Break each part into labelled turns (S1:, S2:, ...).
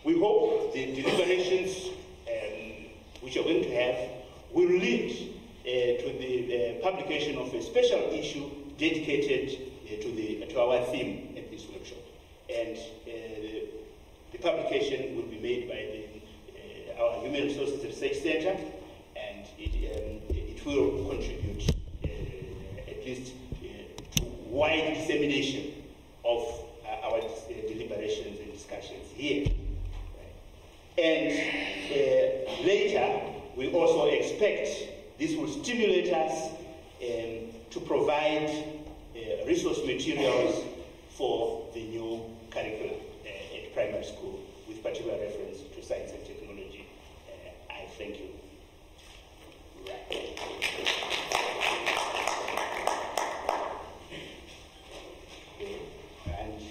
S1: We hope the deliberations which are going to have will lead to the publication of a special issue dedicated to our theme at this workshop. And the publication will be made by our Human Resources Research Center, and it will contribute at least to wide dissemination of our deliberations and discussions here. And later, we also expect this will stimulate us to provide resource materials for the new curriculum at primary school, with particular reference to science and technology. I thank you. And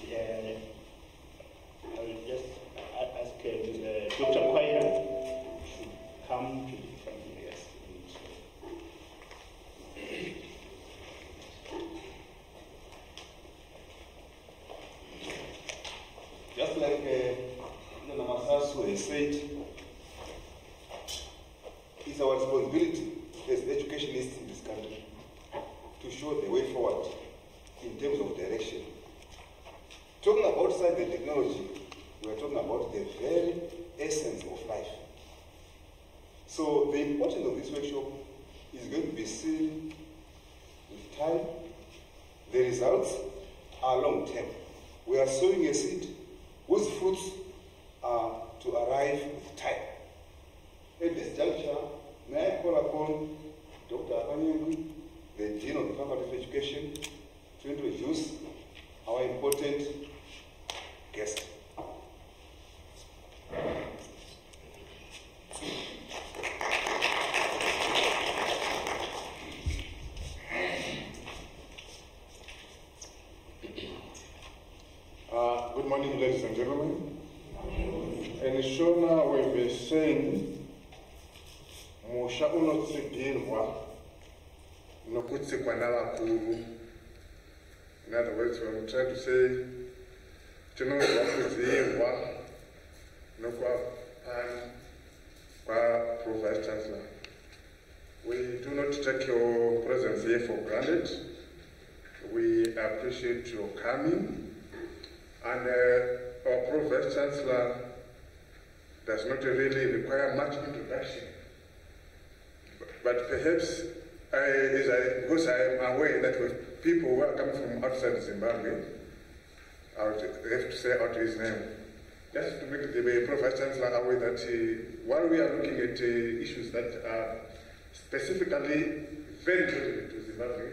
S1: I will just ask Dr. Kwaira to come to the front. Yes.
S2: Just like Namasasu has said, it's our responsibility as educationists in this country to show the way forward in terms of direction. Talking about science and technology, we are talking about the very essence of life. So the importance of this workshop is going to be seen with time. The results are long term. We are sowing a seed whose fruits are to arrive with time. At this juncture, may I call upon Dr. Abanyengu, the Dean of the Faculty of Education, to introduce our important guest.
S3: Good morning, ladies and gentlemen. And Shona will be saying, Musha unotsigirwa nokutsikwa n'abakulu. In other words, I'm trying to say, tinozwa kuziyirwa nokwa Pro-Vice Chancellor. We do not take your presence here for granted. We appreciate your coming. And our Pro-Vice Chancellor does not really require much introduction. But perhaps, because I am aware that with people who are coming from outside Zimbabwe, I would have to say out his name. Just to make the Pro-Vice Chancellor aware that while we are looking at issues that are specifically very relevant to Zimbabwe,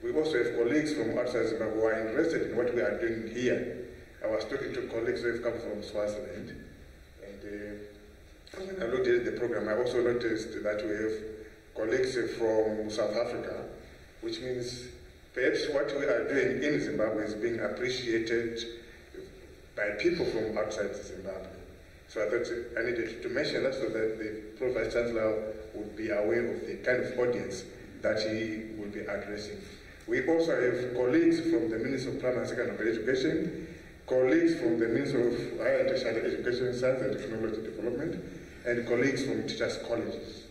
S3: we also have colleagues from outside Zimbabwe who are interested in what we are doing here. I was talking to colleagues who have come from Swaziland, and when I looked at the program, I also noticed that we have colleagues from South Africa, which means perhaps what we are doing in Zimbabwe is being appreciated by people from outside Zimbabwe. So I thought I needed to mention that so that the Pro-Vice Chancellor would be aware of the kind of audience that he will be addressing. We also have colleagues from the Ministry of Primary and Secondary Education, colleagues from the Ministry of Higher and Tertiary Education, Science and Technology Development, and colleagues from teachers' colleges.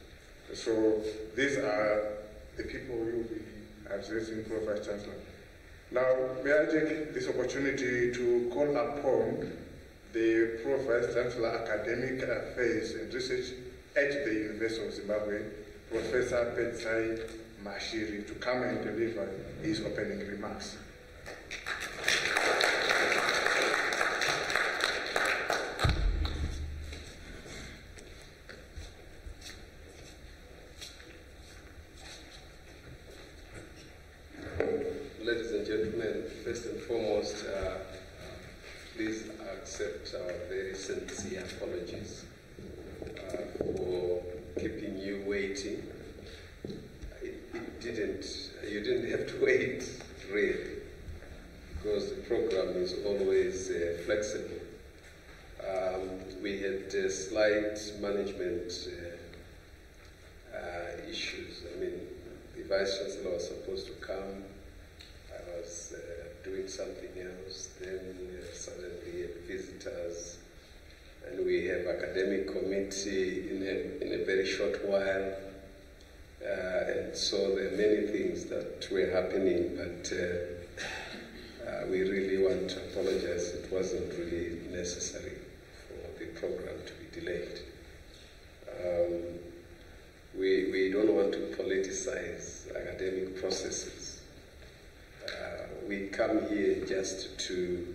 S3: So these are the people who will be addressing Pro-Vice Chancellor. Now, may I take this opportunity to call upon the Pro-Vice Chancellor Academic Affairs and Research at the University of Zimbabwe, Professor Petsai Mashiri, to come and deliver his opening remarks.
S4: Ladies and gentlemen, first and foremost, please accept our very sincere apologies for keeping you waiting. You didn't have to wait, really, because the program is always flexible. We had slight management issues. I mean, the Vice Chancellor was supposed to come. I was doing something else. Then suddenly had visitors committee in a very short while, and so there are many things that were happening, but we really want to apologize. It wasn't really necessary for the program to be delayed. We don't want to politicize academic processes. We come here just to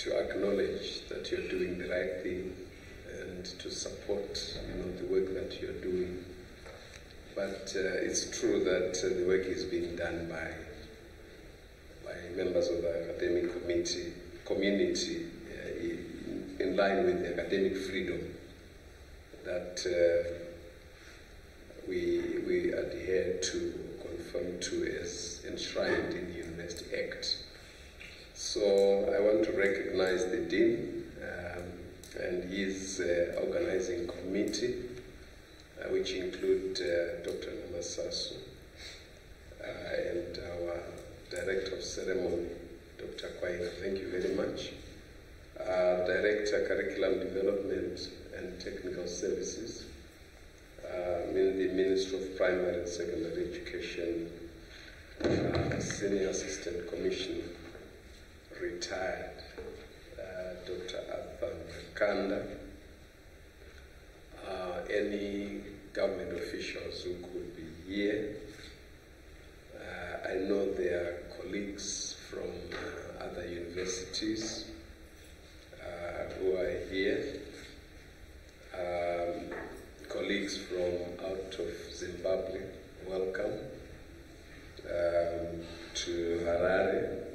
S4: acknowledge that you're doing the right thing and to support, the work that you're doing. But it's true that the work is being done by members of the academic community in line with the academic freedom that we adhere to, conform to as enshrined in the University Act. So I want to recognize the Dean and his organizing committee, which include Dr. Namasasu and our Director of Ceremony, Dr. Kwaika. Thank you very much. Director, Curriculum Development and Technical Services, the Minister of Primary and Secondary Education, Senior Assistant Commissioner, retired, Dr. Arthur Kanda, any government officials who could be here. I know there are colleagues from other universities who are here, colleagues from out of Zimbabwe, welcome to Harare.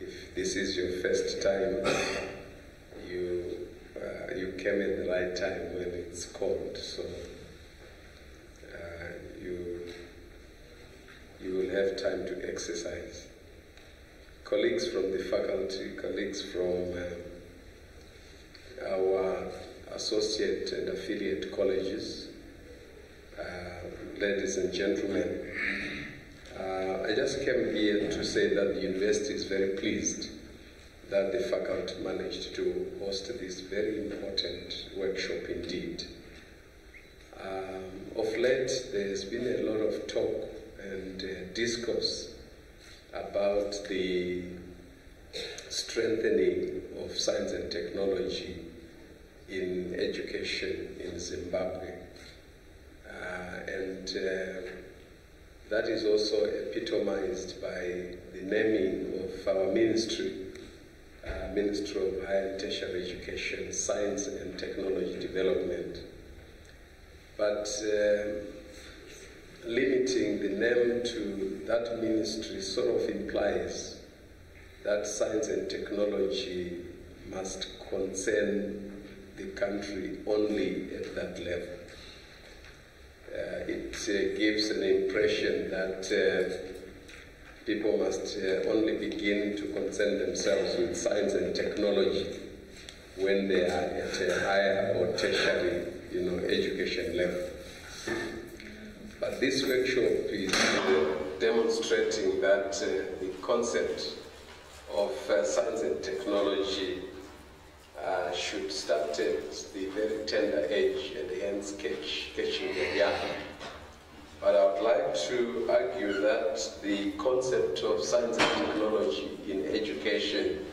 S4: If this is your first time, you came at the right time when it's cold, so you will have time to exercise. Colleagues from the faculty, colleagues from our associate and affiliate colleges, ladies and gentlemen, I just came here to say that the university is very pleased that the faculty managed to host this very important workshop indeed. Of late, there's been a lot of talk and discourse about the strengthening of science and technology in education in Zimbabwe. And that is also epitomized by the naming of our ministry, Ministry of Higher and Tertiary Education, Science and Technology Development. But limiting the name to that ministry sort of implies that science and technology must concern the country only at that level. It gives an impression that people must only begin to concern themselves with science and technology when they are at a higher or tertiary, education level. But this workshop is demonstrating that the concept of science and technology should start at the very tender age and hence catching the young. But I would like to argue that the concept of science and technology in education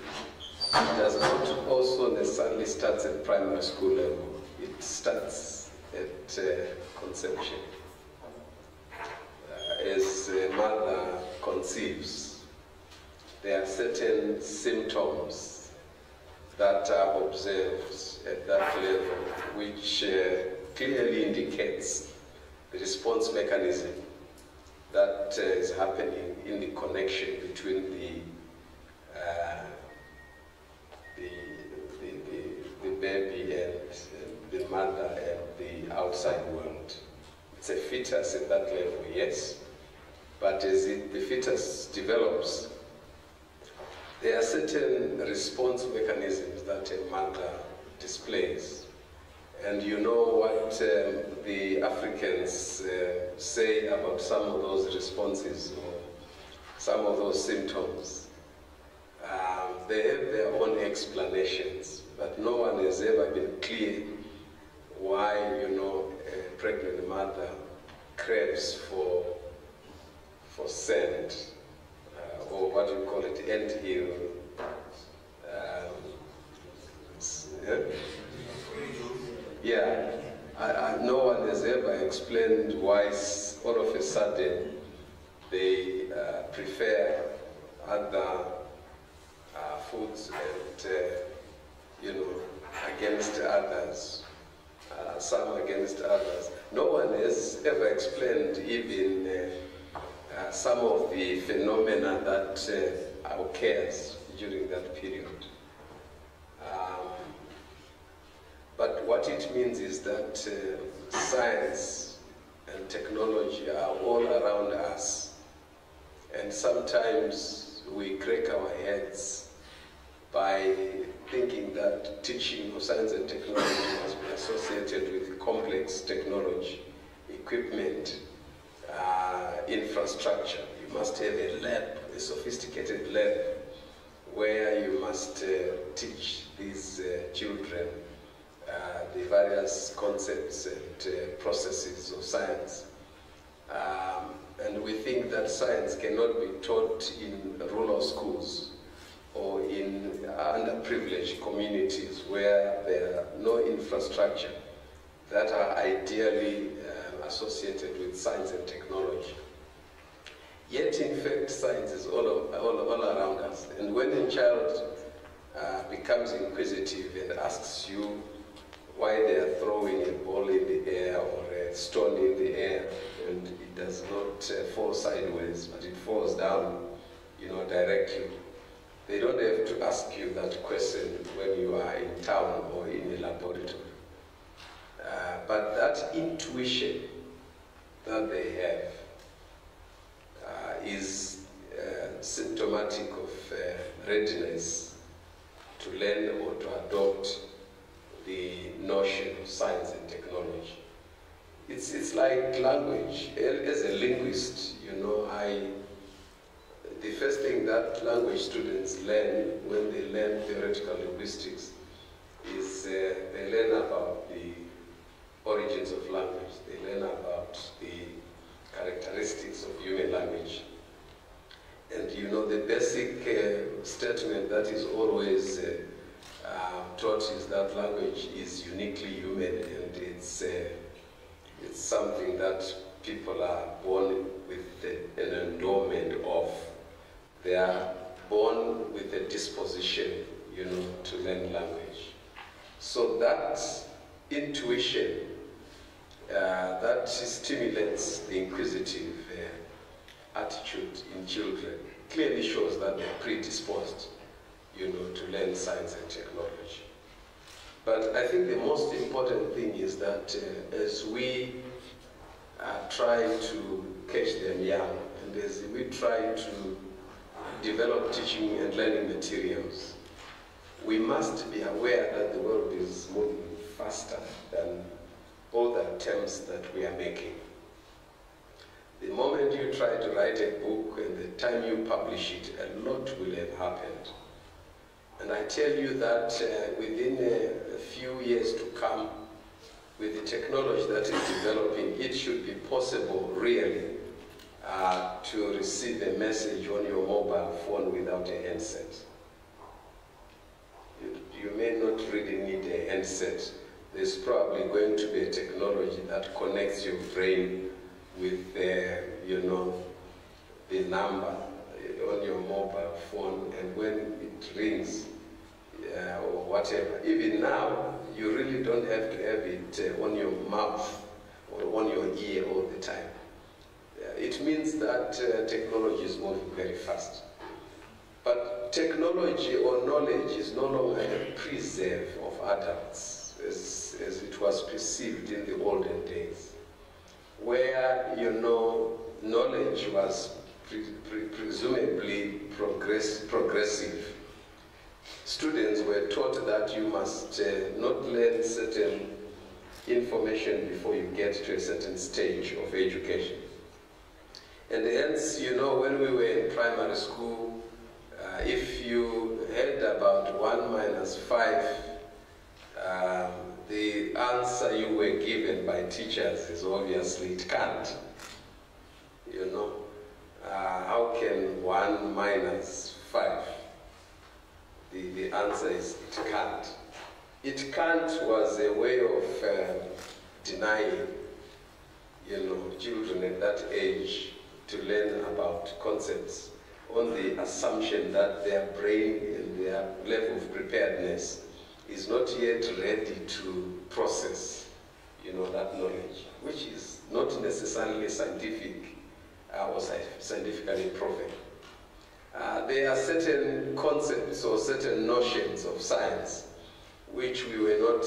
S4: does not also necessarily start at primary school level. It starts at conception. As a mother conceives, there are certain symptoms that are observed at that level, which clearly indicates the response mechanism that is happening in the connection between the baby and the mother and the outside world. It's a fetus at that level, yes, but as the fetus develops, there are certain response mechanisms that a mother displays. And you know what the Africans say about some of those responses or some of those symptoms. they have their own explanations, but no one has ever been clear why, a pregnant mother craves for sand, or what do you call it, anthill. No one has ever explained why all of a sudden they prefer other foods and, against others, some against others. No one has ever explained even some of the phenomena that occurs during that period. But what it means is that science and technology are all around us, and sometimes we crack our heads by thinking that teaching of science and technology must be associated with complex technology, equipment, infrastructure. You must have a lab, a sophisticated lab, where you must teach these children the various concepts and processes of science. And we think that science cannot be taught in rural schools or in underprivileged communities where there are no infrastructure that are ideally associated with science and technology. Yet, in fact, science is all around us. And when a child becomes inquisitive and asks you why they are throwing a ball in the air or a stone in the air, and it does not fall sideways, but it falls down, directly, they don't have to ask you that question when you are in town or in a laboratory. But that intuition that they have is symptomatic of readiness to learn or to adopt the notion of science and technology. It's like language. As a linguist, the first thing that language students learn when they learn theoretical linguistics is they learn about the origins of language. They learn about the characteristics of human language. And the basic statement that is always taught is that language is uniquely human, and it's something that people are born with an endowment of. They are born with a disposition, to learn language. So that intuition that stimulates the inquisitive attitude in children clearly shows that they're predisposed, to learn science and technology. But I think the most important thing is that as we try to catch them young, and as we try to develop teaching and learning materials, we must be aware that the world is moving faster than all the attempts that we are making. The moment you try to write a book and the time you publish it, a lot will have happened. And I tell you that within a few years to come, with the technology that is developing, it should be possible, really, to receive a message on your mobile phone without a handset. You may not really need a handset. There's probably going to be a technology that connects your brain with the number on your mobile phone, and when it rings or whatever, even now, you really don't have to have it on your mouth or on your ear all the time. It means that technology is moving very fast. But technology or knowledge is no longer a preserve of adults as it was perceived in the olden days, where, knowledge was presumably progressive. Students were taught that you must not learn certain information before you get to a certain stage of education. And hence, when we were in primary school, if you had 1 minus 5, the answer you were given by teachers is obviously it can't. You know, how can 1 minus 5? The answer is it can't. It can't was a way of denying, children at that age to learn about concepts on the assumption that their brain and their level of preparedness is not yet ready to process, that knowledge, which is not necessarily scientific or scientifically proven. There are certain concepts or certain notions of science which we were not,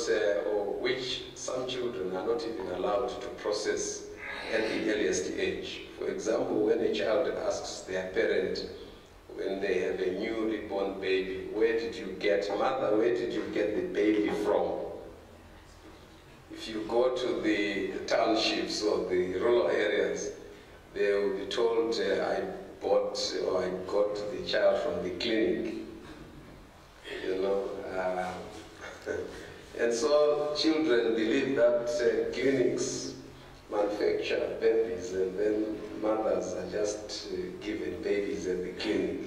S4: or which some children are not even allowed to process at the earliest age. For example, when a child asks their parent, when they have a newly born baby, where did you get, mother, where did you get the baby from? If you go to the townships or the rural areas, they will be told, I bought or I got the child from the clinic, and so children believe that clinics manufacture babies and then mothers are just given babies at the clinic.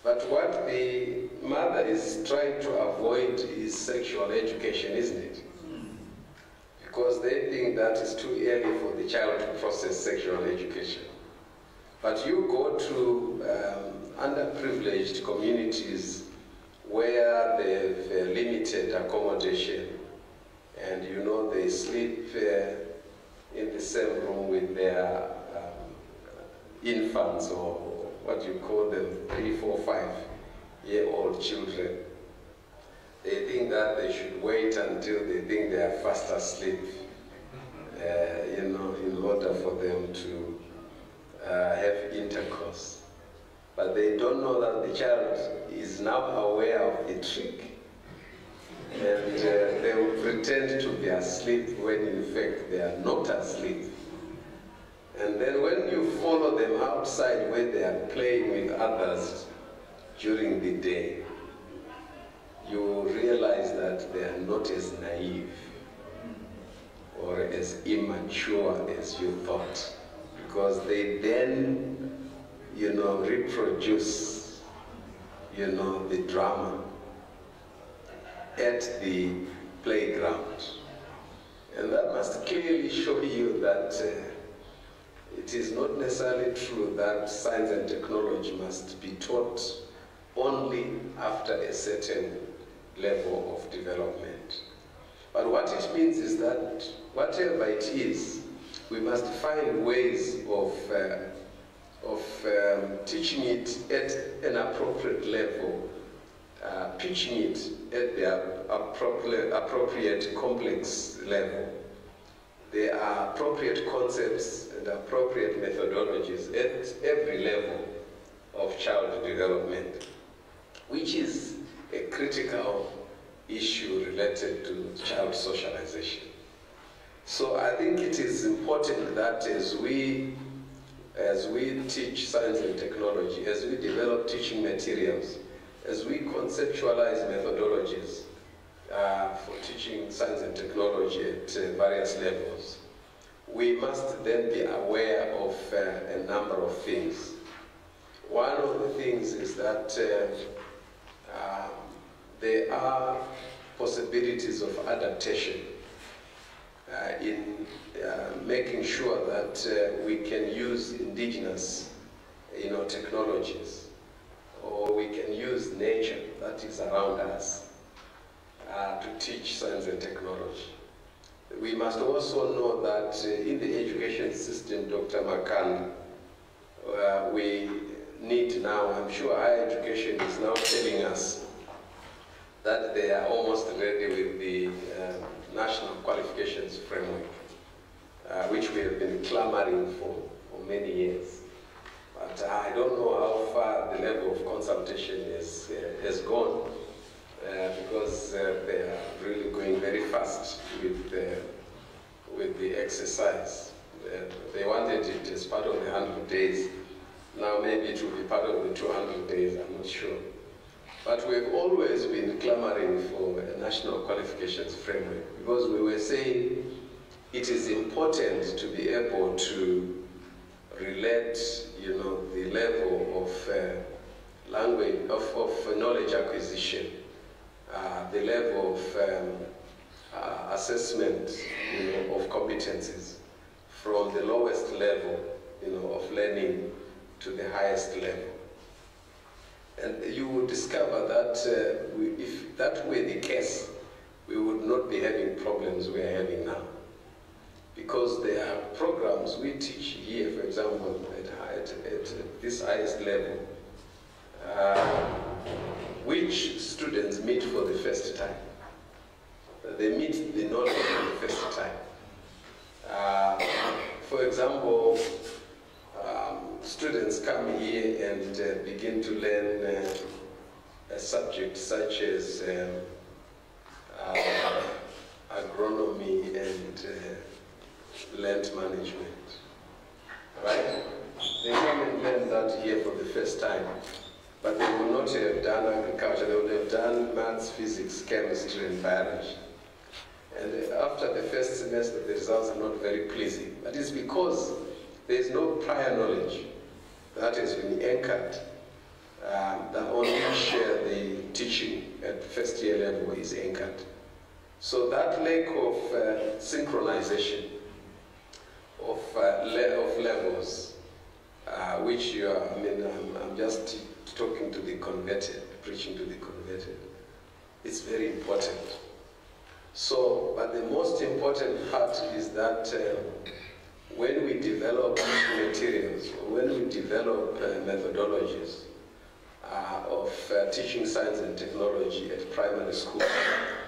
S4: But what the mother is trying to avoid is sexual education, isn't it? Because they think that it's too early for the child to process sexual education. But you go to underprivileged communities where they've limited accommodation and they sleep in the same room with their infants, or what you call them, 3, 4, 5-year-old children. They think that they should wait until they think they are fast asleep, in order for them to have intercourse. But they don't know that the child is now aware of the trick. And they will pretend to be asleep when in fact they are not asleep. And then when you follow them outside where they are playing with others during the day, you will realize that they are not as naive or as immature as you thought. Because they then, reproduce, the drama at the playground. And that must clearly show you that it is not necessarily true that science and technology must be taught only after a certain level of development. But what it means is that whatever it is, we must find ways of teaching it at an appropriate level, pitching it at the appropriate complex level. There are appropriate concepts and appropriate methodologies at every level of child development, which is a critical issue related to child socialization. So I think it is important that as we teach science and technology, as we develop teaching materials, as we conceptualize methodologies for teaching science and technology at various levels, we must then be aware of a number of things. One of the things is that there are possibilities of adaptation in making sure that we can use indigenous technologies, or we can use nature that is around us to teach science and technology. We must also know that in the education system, Dr. Makan, we need now, I'm sure higher education is now telling us that they are almost ready with the National Qualifications Framework, which we have been clamoring for many years. But I don't know how far the level of consultation has gone, because they are really going very fast with the exercise. They wanted it as part of the 100 days. Now maybe it will be part of the 200 days, I'm not sure. But we've always been clamoring for a national qualifications framework because we were saying it is important to be able to relate, the level of language, of knowledge acquisition, the level of assessment, of competencies from the lowest level, of learning to the highest level. And you will discover that if that were the case, we would not be having problems we are having now. Because there are programs we teach here, for example, at this highest level, which students meet for the first time. They meet the knowledge for the first time. For example, students come here and begin to learn a subject such as agronomy and land management, right? They come and learn that here for the first time, but they will not have done agriculture. They will have done maths, physics, chemistry, and biology. And after the first semester, the results are not very pleasing. But it's because there is no prior knowledge that has been anchored, that on which the teaching at first year level is anchored. So that lack of synchronization of levels, which you are, I'm just talking to the converted, preaching to the converted, it's very important. So, but the most important part is that when we develop materials, when we develop methodologies of teaching science and technology at primary school,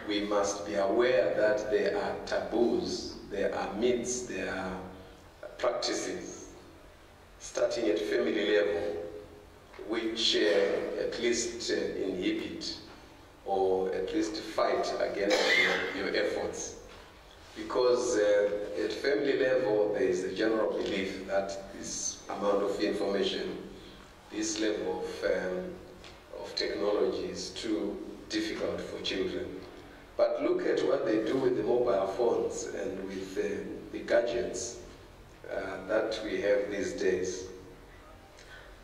S4: we must be aware that there are taboos, there are myths, there are practices, starting at family level, which at least inhibit or at least fight against your efforts. Because at family level, there is a general belief that this amount of information, this level of technology is too difficult for children. But look at what they do with the mobile phones and with the gadgets that we have these days.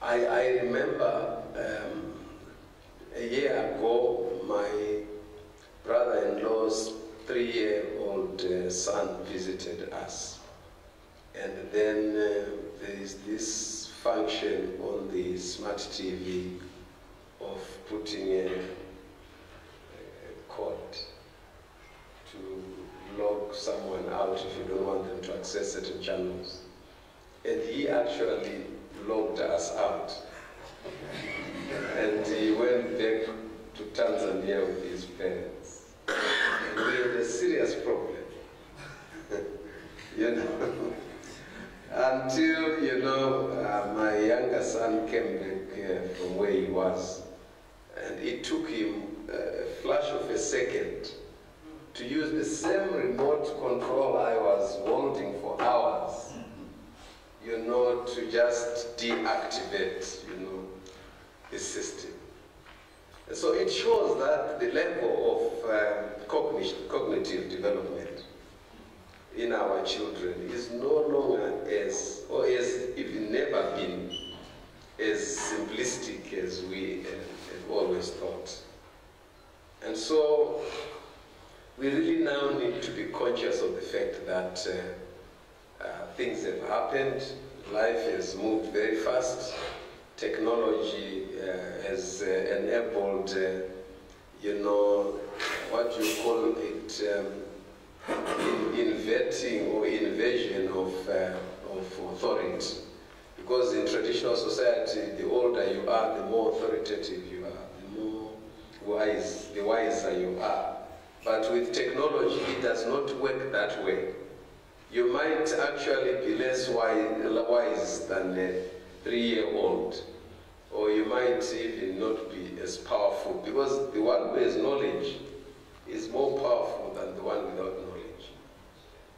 S4: I remember a year ago, my brother-in-law's 3-year-old son visited us. And then there is this function on the smart TV of putting a code to log someone out if you don't want them to access certain channels. And he actually logged us out. And he went back to Tanzania with his parents. And we had a serious problem. Until, my younger son came back from where he was. And it took him a flash of a second to use the same remote control I was holding for hours, to just deactivate, the system. And so it shows that the level of cognitive development in our children is no longer or has even never been as simplistic as we have always thought. And so we really now need to be conscious of the fact that things have happened, life has moved very fast, technology has enabled, what you call it, inverting or invasion of authority. Because in traditional society, the older you are, the more authoritative you are, the more the wiser you are. But with technology, it does not work that way. You might actually be less wise than a 3-year-old, or you might even not be as powerful, because the one who has knowledge is more powerful than the one without knowledge.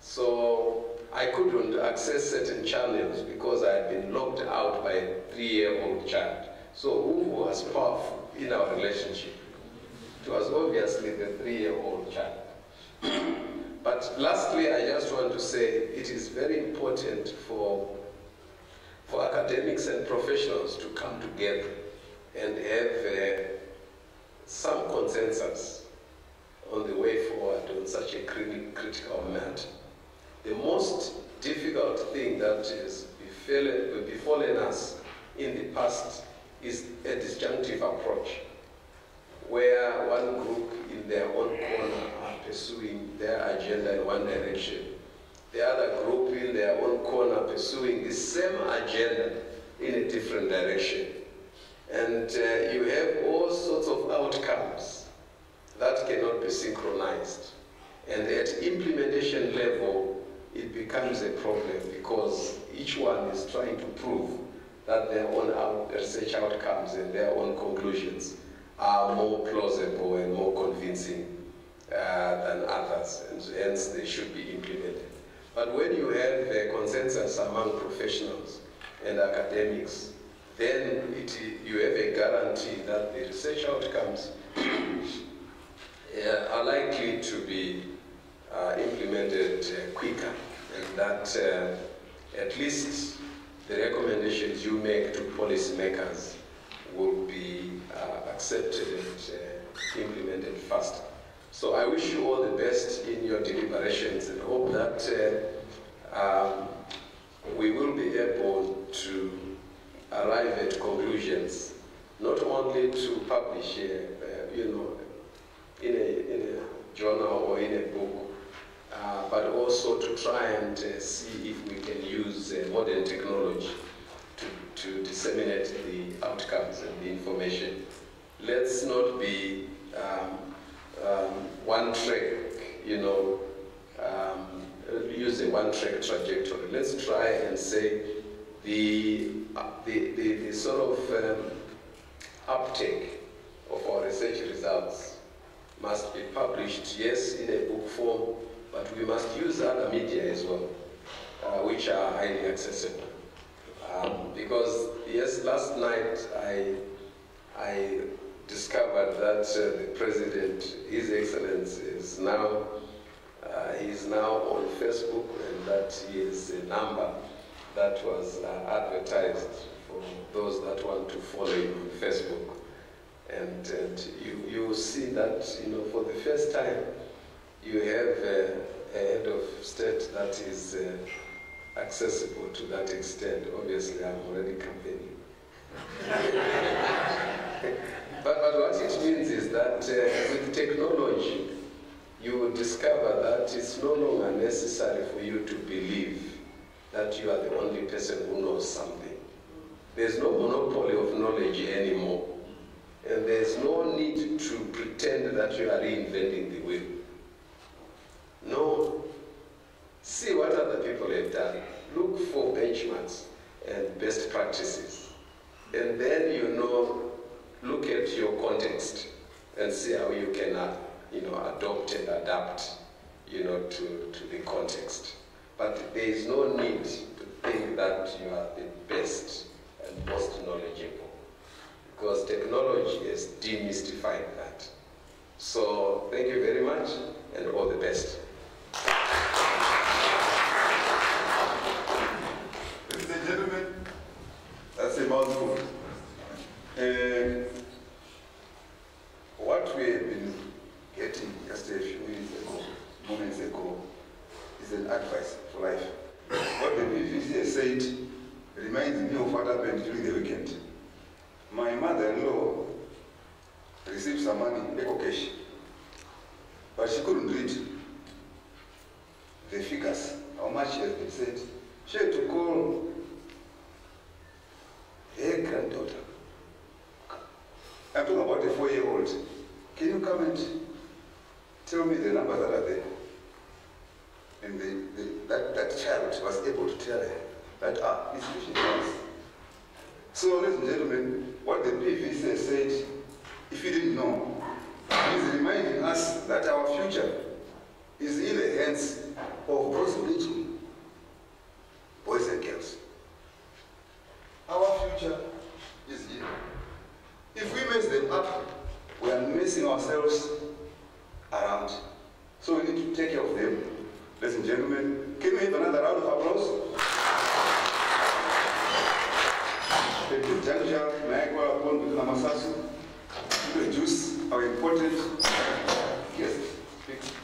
S4: So I couldn't access certain channels because I had been locked out by a 3-year-old child. So who was powerful? in our relationship. It was obviously the 3-year-old child. But lastly, I just want to say it is very important for academics and professionals to come together and have some consensus on the way forward on such a critical matter. The most difficult thing that is befallen us in the past is a disjunctive approach, where one group in their own corner are pursuing their agenda in one direction, the other group in their own corner pursuing the same agenda in a different direction. And you have all sorts of outcomes that cannot be synchronized. And at implementation level, it becomes a problem because each one is trying to prove that their own research outcomes and their own conclusions are more plausible and more convincing than others, and hence they should be implemented. But when you have a consensus among professionals and academics, then you have a guarantee that the research outcomes are likely to be implemented quicker, and that at least the recommendations you make to policymakers will be accepted and implemented faster. So I wish you all the best in your deliberations and hope that we will be able to arrive at conclusions, not only to publish, in a journal or in a book, but also to try and see if we can use modern technology to disseminate the outcomes and the information. Let's not be one track, use a one-track trajectory. Let's try and say the sort of uptake of our research results must be published, yes, in a book form, but we must use other media as well, which are highly accessible. Because, yes, last night I discovered that the President, His Excellency, is now on Facebook, and that he is a number that was advertised for those that want to follow him on Facebook. And you see that, for the first time, you have a head of state that is accessible to that extent. Obviously, I'm already campaigning. But what it means is that with technology, you will discover that it's no longer necessary for you to believe that you are the only person who knows something. There's no monopoly of knowledge anymore. And there's no need to pretend that you are reinventing the wheel. No. See what other people have done. Look for benchmarks and best practices. And then, look at your context and see how you can, adopt and adapt, to the context. But there is no need to think that you are the best and most knowledgeable, because technology has demystified that. So thank you very much, and all the best.
S2: Ladies and gentlemen, that's a mouthful. What we have been getting just a few moments ago, is an advice for life. What the BBC has said reminds me of what happened during the weekend. My mother-in-law received some money, eco cash, but she couldn't read the figures, how much she has been sent. She had to call her granddaughter. I'm talking about a 4-year-old. Can you come and tell me the numbers that are there? And that child was able to tell her that, this patient is. So, ladies and gentlemen, what the PVC said, if you didn't know, is reminding us that our future is in the hands of those little boys and girls. Our future is here. If we mess them up, messing ourselves around. So we need to take care of them. Ladies and gentlemen, can we have another round of applause? At this juncture, may I call upon Dr. Masasu to introduce our important guest speaker.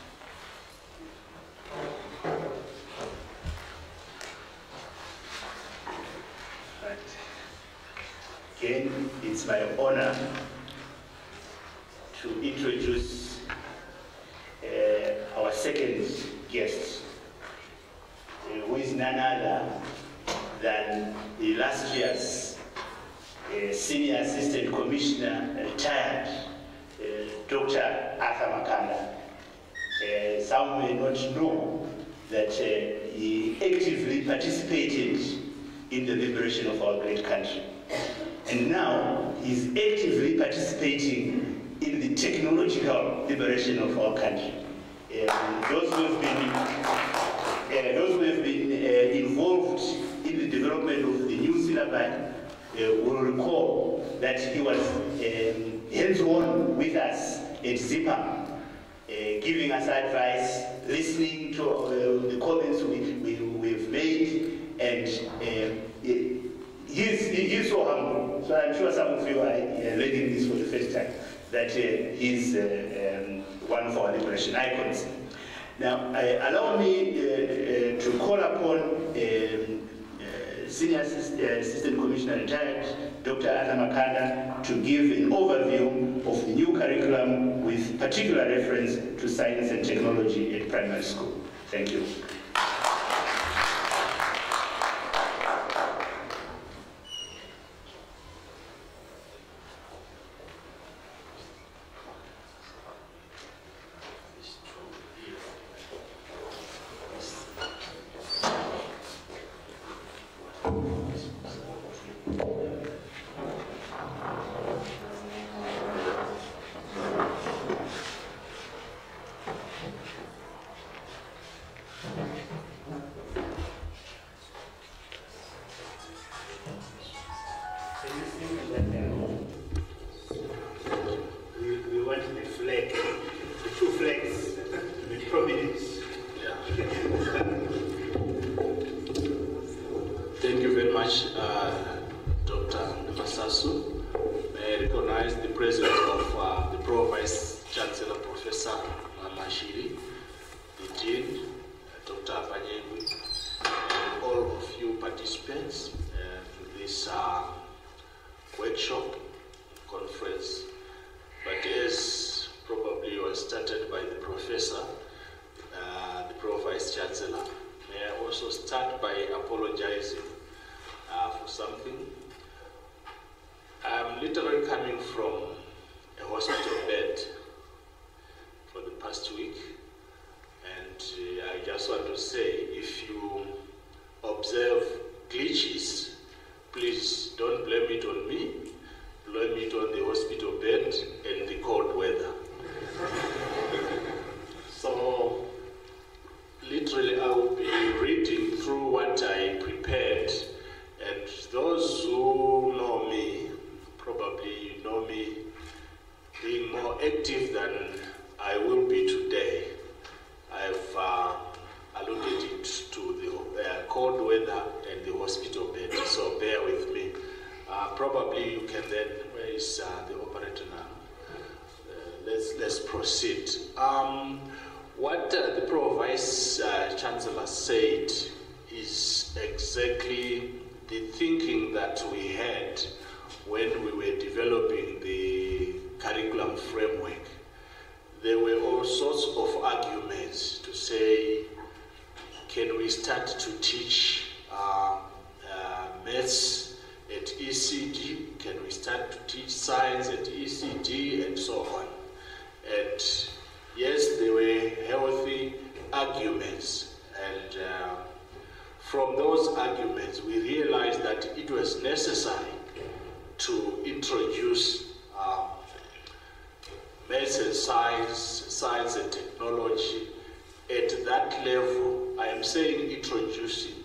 S1: Again, it's my honor to introduce our second guest, who is none other than the last year's Senior Assistant Commissioner, retired, Dr. Arthur Makanda. Some may not know that he actively participated in the liberation of our great country. And now he's actively participating in the technological liberation of our country. Those who have been involved in the development of the new syllabi will recall that he was hands-on with us at ZIPA, giving us advice, listening to the comments we've made, and he's so humble. So I'm sure some of you are reading this for the first time, that he's one of our liberation icons. Now, allow me to call upon Senior Assistant Commissioner retired, Dr. Arthur Makanda, to give an overview of the new curriculum with particular reference to science and technology at primary school. Thank you. We want the flag, the two flags, with prominence.
S5: Thank you very much, Dr. Masasu. May I recognize the presence of the Pro-Vice Chancellor, Professor Mashiri, the Dean, Dr. Apanyegwi, and all of you participants to this workshop, conference. But as probably was started by the Professor, the Pro-Vice Chancellor, may I also start by apologizing for something. I'm literally coming from a hospital bed for the past week, and I just want to say, if you observe glitches, please don't blame it on me, blame it on the hospital bed and the cold weather. So, literally, I will be reading through what I prepared, and those who know me, probably you know me being more active than I will be today. I've alluded it to the cold weather and the hospital bed, so bear with me. Probably you can then, where is the operator now? Let's proceed. What the Pro-Vice Chancellor said is exactly the thinking that we had when we were developing the curriculum framework. There were all sorts of arguments to say, can we start to teach maths at ECD? Can we start to teach science at ECD, and so on? And yes, there were healthy arguments, and from those arguments we realized that it was necessary to introduce maths and science and technology at that level. I am saying introducing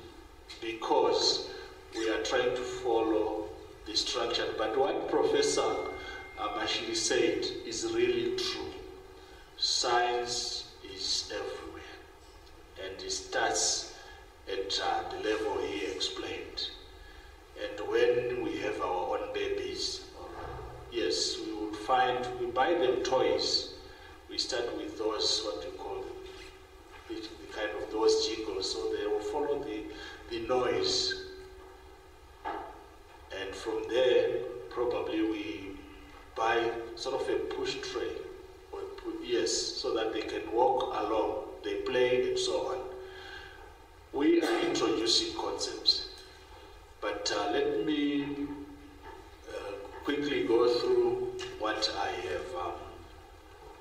S5: because we are trying to follow the structure. But what Professor Mashiri said is really science is everywhere, and it starts at the level he explained. And when we have our own babies, yes, we would find, we buy them toys. We start with those, what you call them, the kind of those jingles, so they will follow the noise. And from there, probably we buy sort of a push tray, or yes, so that they can walk along, they play and so on. We are introducing concepts, but let me quickly go through what I have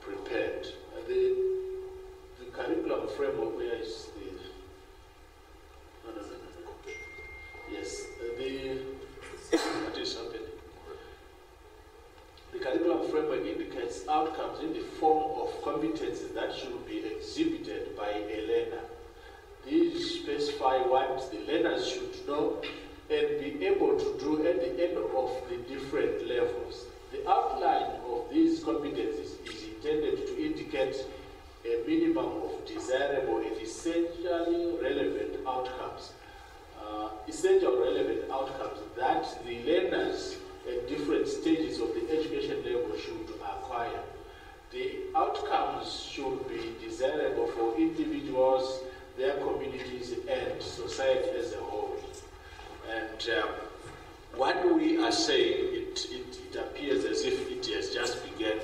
S5: prepared. The curriculum framework, where is the... No. Yes, what is happening? The curriculum framework indicates outcomes in the form of competencies that should be exhibited by a learner. These specify what the learners should know and be able to do at the end of the different levels. The outline of these competencies is intended to indicate a minimum of desirable and essentially relevant outcomes. Essential relevant outcomes that the learners at different stages of the education level should acquire. The outcomes should be desirable for individuals, their communities, and society as a whole. And what we are saying, it appears as if it has just begun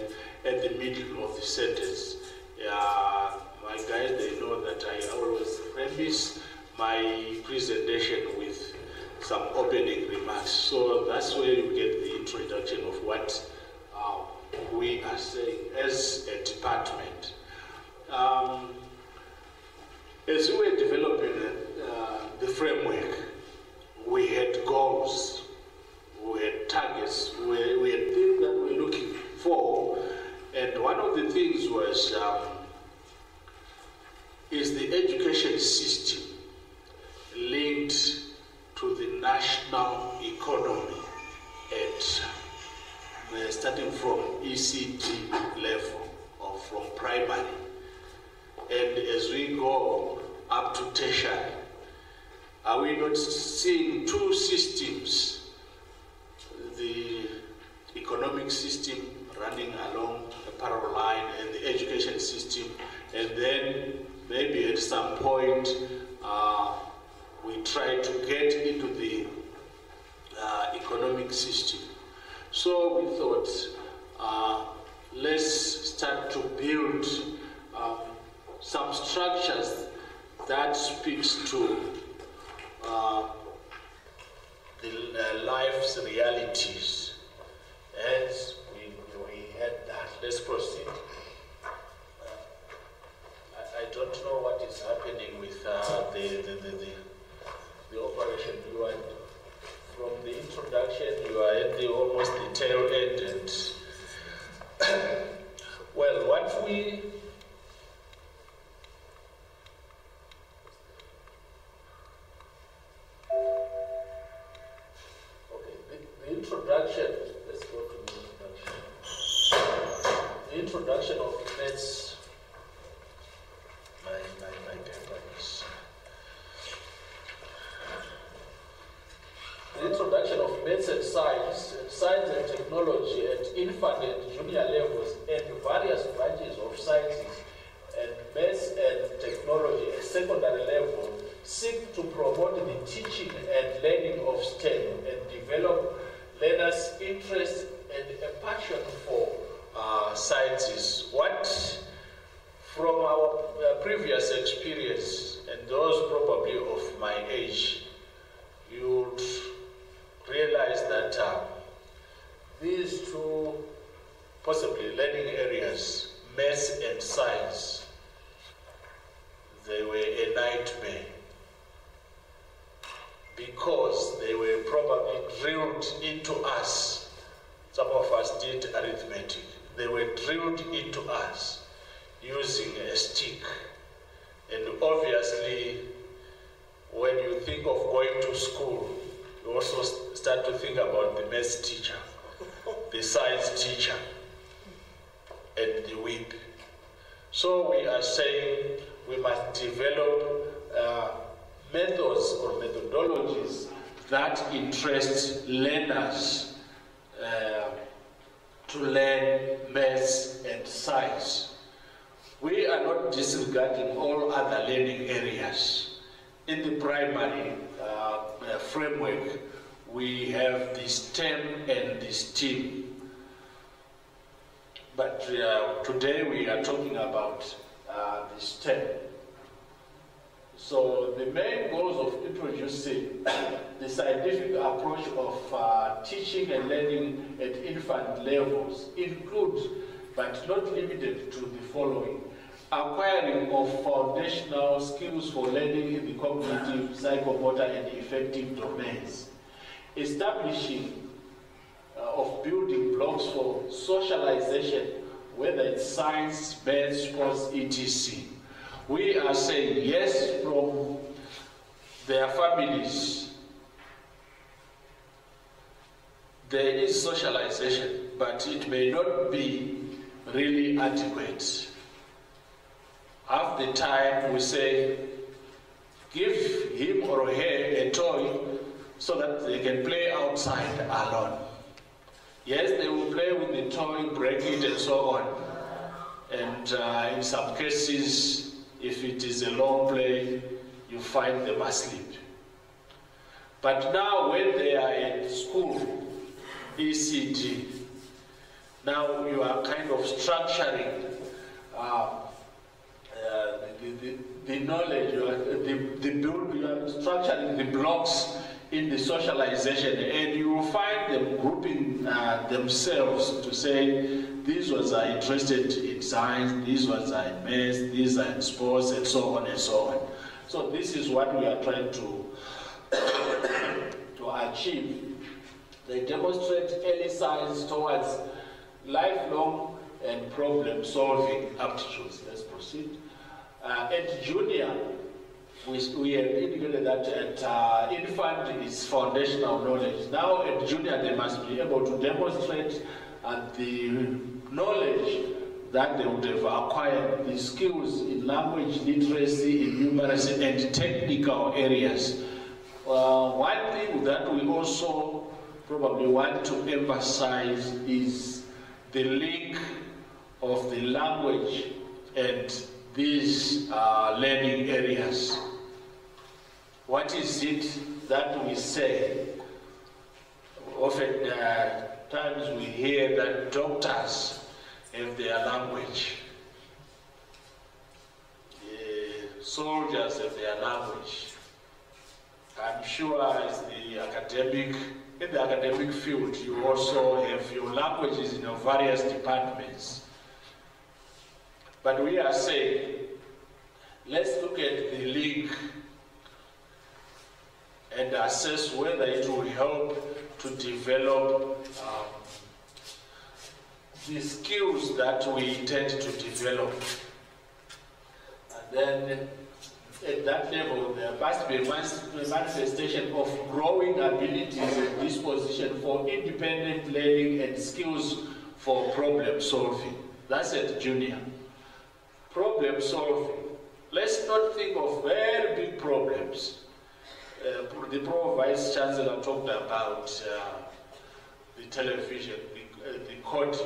S5: at the middle of the sentence. My guys, they know that I always premise my presentation with some opening remarks. So that's where you get the introduction of what we are saying as a department. As we were developing the framework, we had goals, we had targets, we had things that we were looking for, and one of the things was is the education system linked to the national economy at starting from ECD level or from primary, and as we go up to tertiary, are we not seeing two systems, the economic system running along a parallel line and the education system, and then maybe at some point we try to get into the economic system. So we thought, let's start to build some structures that speaks to the life's realities. As we had that, let's proceed. I don't know what is happening with the operation. You are from the introduction, you are at the almost the tail end, and well, what we the introduction. Let's go to the introduction. The introduction of maths. My paper is. The introduction of maths and science and technology at infant and junior levels, and various branches of sciences and maths and technology at secondary level seek to promote the teaching and learning of STEM and develop learners' interest and a passion for sciences. What, from our previous experience, and those probably of my age, you would realize that these two possibly learning areas, maths and science, they were a nightmare, because they were probably drilled into us. Some of us did arithmetic. They were drilled into us using a stick. And obviously, when you think of going to school, you also start to think about the maths teacher, the science teacher, and the whip. So we are saying we must develop methods or methodologies that interest learners to learn maths and science. We are not disregarding all other learning areas. In the primary framework, we have the STEM and the STEAM. But today we are talking about the STEM. So the main goals of introducing the scientific approach of teaching and learning at infant levels include, but not limited to, the following: acquiring of foundational skills for learning in the cognitive, psychomotor, and affective domains, establishing of building blocks for socialization, whether it's science, math, sports, etc. We are saying yes from their families. There is socialization, but it may not be really adequate. Half the time we say, give him or her a toy so that they can play outside alone. Yes, they will play with the toy, break it, and so on. And in some cases, if it is a long play, you find them asleep. But now when they are at school, ECD, now you are kind of structuring the knowledge, you are structuring the blocks in the socialization, and you will find them grouping themselves to say, these ones are interested in science, these ones are in math, these are in sports, and so on and so on. So this is what we are trying to achieve. They demonstrate early signs towards lifelong and problem-solving aptitudes. Let's proceed. At junior, we have indicated that at infant is foundational knowledge. Now at junior, they must be able to demonstrate the knowledge that they would have acquired, the skills in language literacy, in numeracy, and technical areas. One thing that we also probably want to emphasize is the link of the language and these learning areas. What is it that we say? Often times we hear that doctors have their language, soldiers have their language. I'm sure as in the academic field, you also have your languages in your various departments. But we are saying, let's look at the link and assess whether it will help to develop the skills that we intend to develop. And then at that level, there must be a manifestation of growing abilities and disposition for independent learning and skills for problem solving. That's at junior. Problem solving. Let's not think of very big problems. The Vice Chancellor talked about the television, the coding.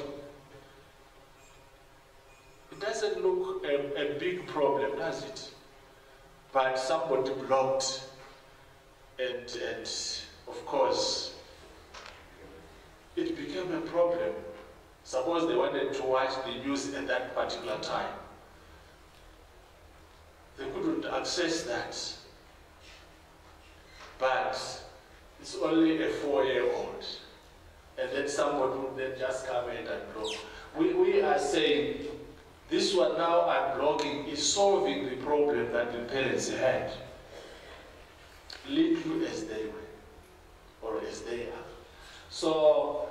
S5: It doesn't look a big problem, does it? But somebody blocked, and of course, it became a problem. Suppose they wanted to watch the news at that particular time. They couldn't access that. But it's only a 4-year-old. And then somebody would then just come in and block. We are saying this one now unblocking is solving the problem that the parents had, little as they were, or as they are. So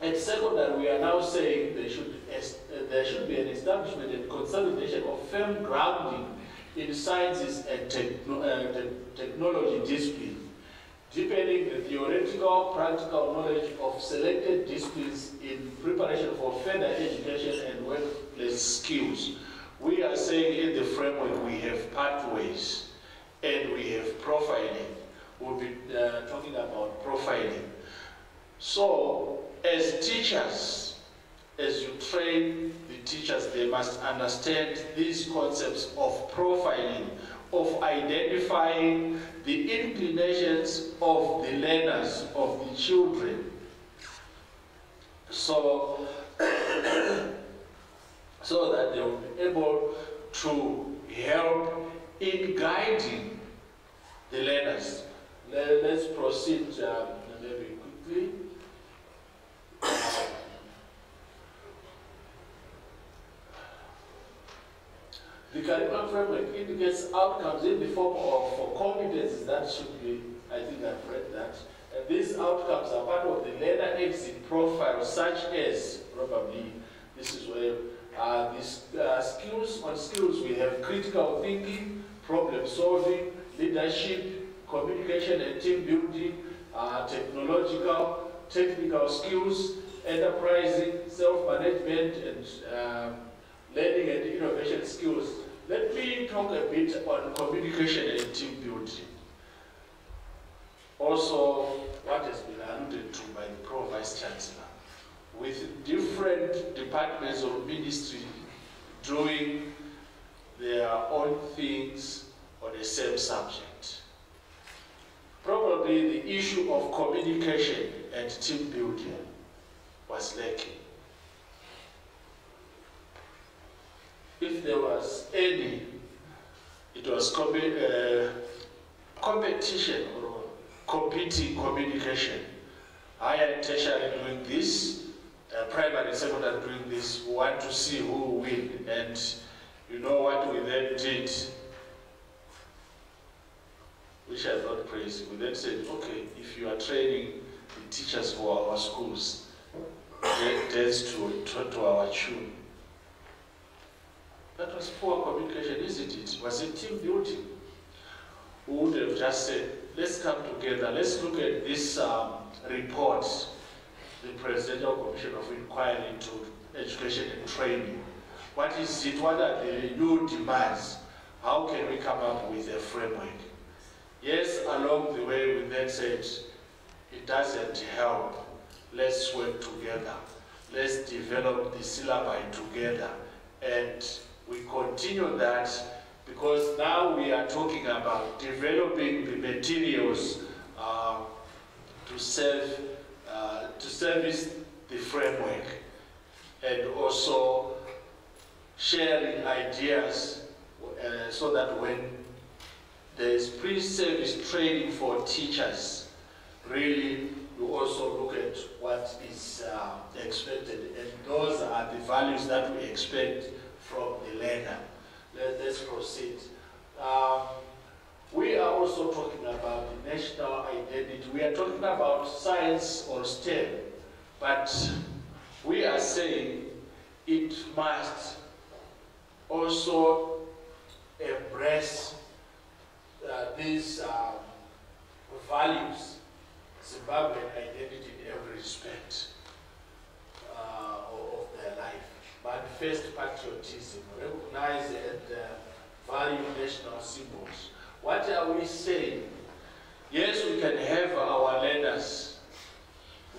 S5: at secondary, we are now saying there should be an establishment and consolidation of firm grounding in sciences and technology disciplines, deepening the theoretical, practical knowledge of selected disciplines in preparation for further education and workplace skills. We saying in the framework we have pathways and we have profiling. We'll be talking about profiling. So, as teachers, as you train the teachers, they must understand these concepts of profiling, of identifying the inclinations of the learners, of the children. So, so that they will be able to help in guiding the learners. Let's proceed maybe quickly. The curriculum framework indicates outcomes in the form of competencies that should be, I think I've read that. And these outcomes are part of the learner exit profile, such as, probably, this is where these skills, on skills we have critical thinking, problem solving, leadership, communication and team building, technical skills, enterprising, self-management, and learning and innovation skills. Let me talk a bit on communication and team building. Also, what has been alluded to by the Pro-Vice Chancellor, with different departments of ministry doing their own things on the same subject. Probably the issue of communication and team building was lacking. If there was any, it was competition or competing communication. Higher and tertiary doing this, primary and secondary doing this. We want to see who will win. And you know what we then did? We shall not praise. We then said, okay, if you are training the teachers for our schools, dance to our tune. That was poor communication, isn't it? Was it team building? We would have just said, let's come together, let's look at this report, the Presidential Commission of Inquiry into Education and Training. What is it? What are the new demands? How can we come up with a framework? Yes, along the way we then said, it doesn't help. Let's work together. Let's develop the syllabi together. And we continue that because now we are talking about developing the materials to service the framework, and also sharing ideas so that when there is pre-service training for teachers, really you also look at what is expected, and those are the values that we expect from the learner. Let's proceed. We are also talking about the national identity. We are talking about science or STEM, but we are saying it must also embrace these values, Zimbabwean identity in every respect of their life. Manifest patriotism, recognize and value national symbols. What are we saying? Yes, we can have our learners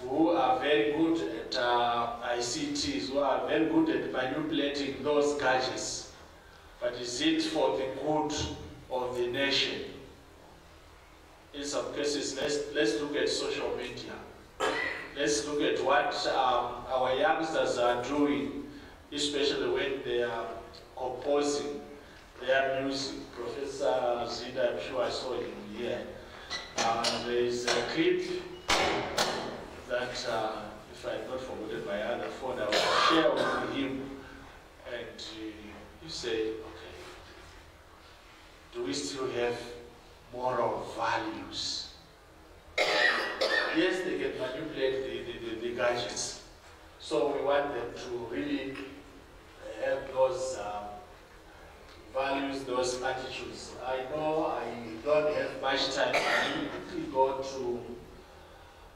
S5: who are very good at ICTs, who are very good at manipulating those gadgets. But is it for the good of the nation? In some cases, let's look at social media. Let's look at what our youngsters are doing, especially when they are composing their music. Professor Zida, I'm sure I saw him here. There is a clip that, if I had not forgotten my other phone, I will share with him. And you say, okay, do we still have moral values? Yes, they can manipulate the gadgets. So we want them to really have those values, those attitudes. I know I don't have much time. I will quickly go to,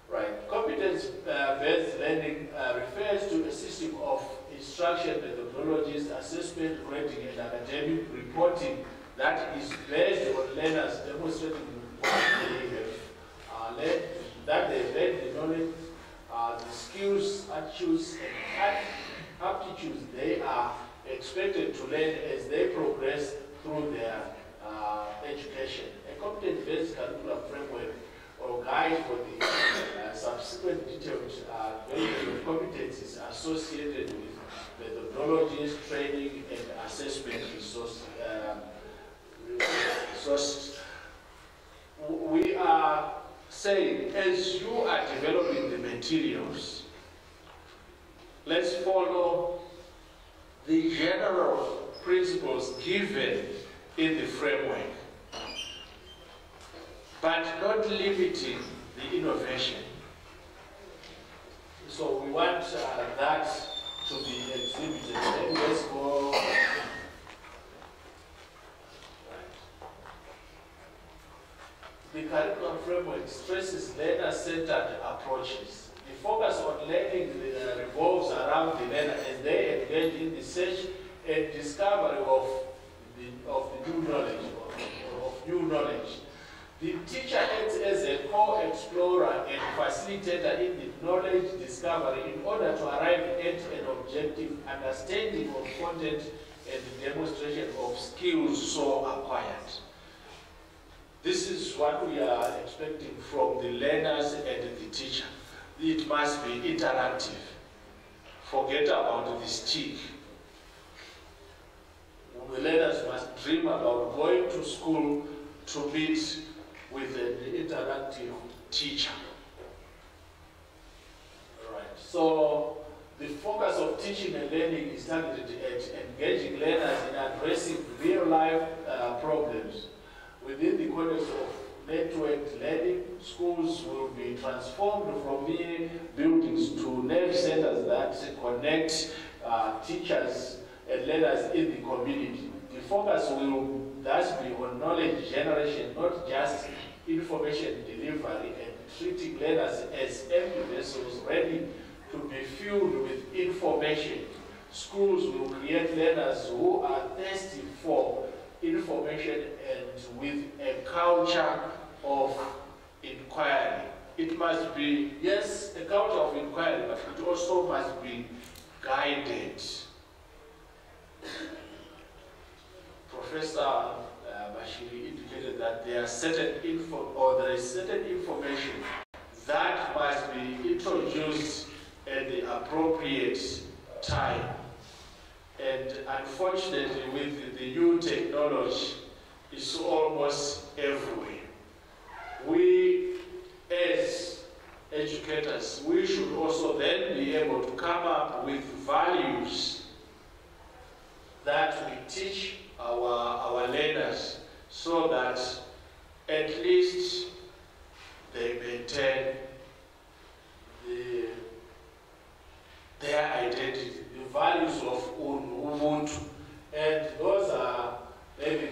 S5: right. Competence-based learning refers to a system of instruction instruction methodologies, assessment, grading, and academic reporting that is based on learners demonstrating what they have learned, that they learned the knowledge, the skills, attitudes, and aptitudes they are expected to learn as they progress through their education. A competent-based curriculum framework or guide for the subsequent detailed development of competencies associated with methodologies, training, and assessment resources. We are saying, as you are developing the materials, let's follow the general principles given in the framework, but not limiting the innovation. So we want that to be exhibited. Then let's go. The curriculum framework stresses learner-centered approaches. The focus on learning revolves around the learner as they engage in the search and discovery of the new knowledge, of new knowledge. The teacher acts as a co-explorer and facilitator in the knowledge discovery in order to arrive at an objective understanding of content and the demonstration of skills so acquired. This is what we are expecting from the learners and the teacher. It must be interactive. Forget about the stick. The learners must dream about going to school to meet with an interactive teacher. Right. So the focus of teaching and learning is targeted at engaging learners in addressing real-life problems. Within the context of networked learning, schools will be transformed from mere buildings to nerve centers that connect teachers and learners in the community. The focus will thus be on knowledge generation, not just information delivery, and treating learners as empty vessels ready to be filled with information. Schools will create learners who are thirsty for information and with a culture of inquiry. It must be, yes, a culture of inquiry, but it also must be guided. Professor Bashiri indicated that there are certain there is certain information that must be introduced at the appropriate time. And unfortunately, with the new technology, it's almost everywhere. We, as educators, we should also then be able to come up with values that we teach our learners so that at least they maintain their identity, the values of Ubuntu. And those are maybe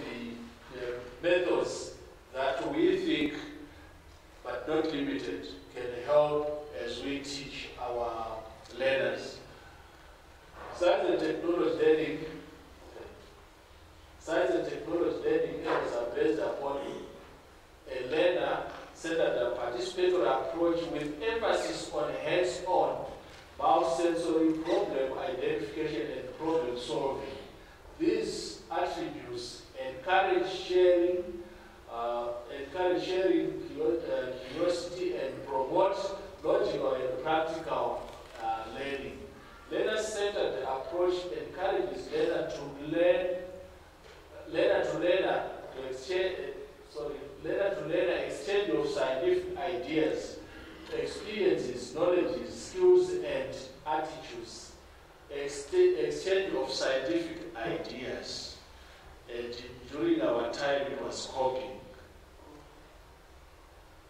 S5: the methods that we think, but not limited, can help as we teach our learners. Science and technology learning areas are based upon a learner-centered and participatory approach with emphasis on hands-on, sensory problem identification and problem solving. These attributes encourage sharing, curiosity, and promote logical and practical learning. Learner-centered approach encourages learner-to-learner exchange of scientific ideas, experiences, knowledges, skills, and attitudes. Exchange of scientific ideas. And during our time, it was copying.